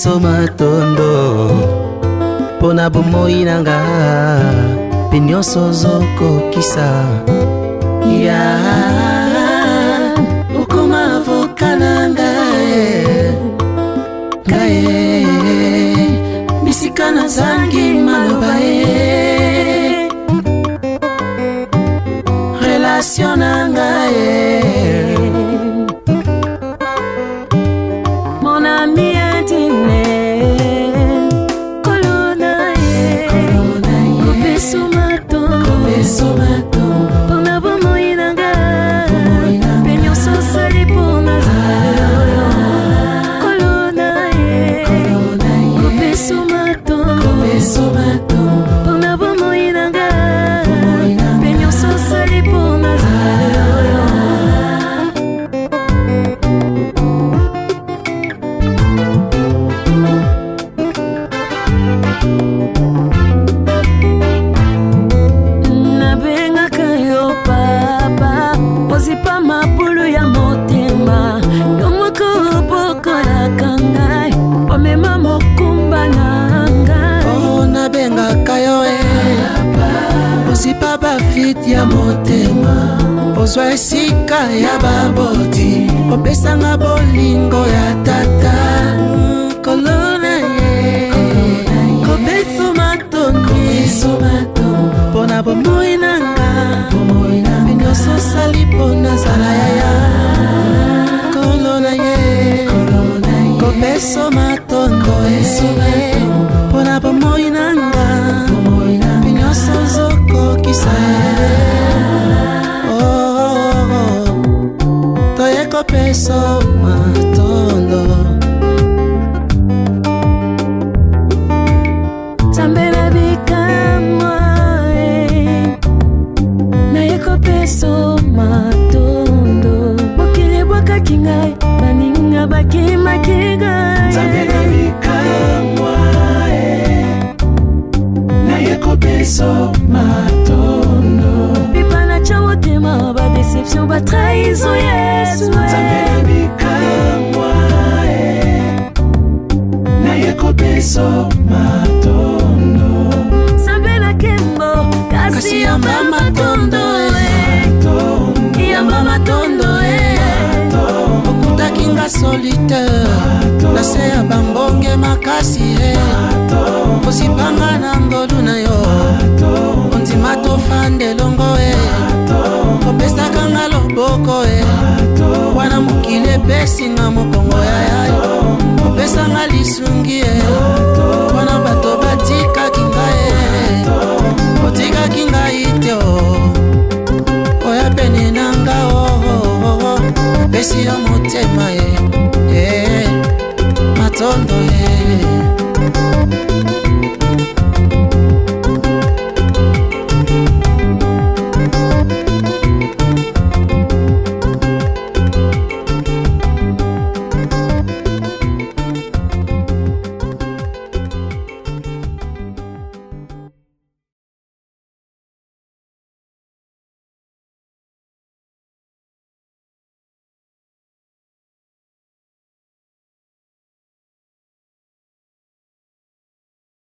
Kopeso matondo pona bomoi nanga pe nyonso zokokisa ya okoma avoka nanga ngaye bisika nazangi maloba relation nanga mon ami intime Kolona Kopeso matondo pona bomoi nanga pe nyonso sali pona Kolona Kopeso matondo pona bomoi nanga pe nyonso sali pona nabengaka yo papa ozipa mapulu ya motema yo moko obokolaka ngai omema mokumba na ngai nabengaka yo ozipa bafiti ya motema ozwa esika ya baboti opesanga bolingo ya tata Kolona Kopeso matondo pona bomoi nanga pe nyonso sali pona zala yaya Kolona Kopeso matondo pona bomoi nanga pe nyonso zokokisa toye kopeso matondo Nzambe na bikamwa naye kopeso matondo mokili bwakaki ngai baninga bakimaki ngai Nzambe na bikamwa naye kopeso matondo pipa na tya motema badeception batrahison yesu Nzambe na bikamwa naye kopeso matondo Nzambe na kembo kasi yamba matondo yamba matondo okutaki nga solitaire na se ya bambonge makasi kozipanga na ngolu na yo ondima tofanda elongo kopesaka nga loboko wana mokili epesinga mokongo ya yayo kopesanga lisungi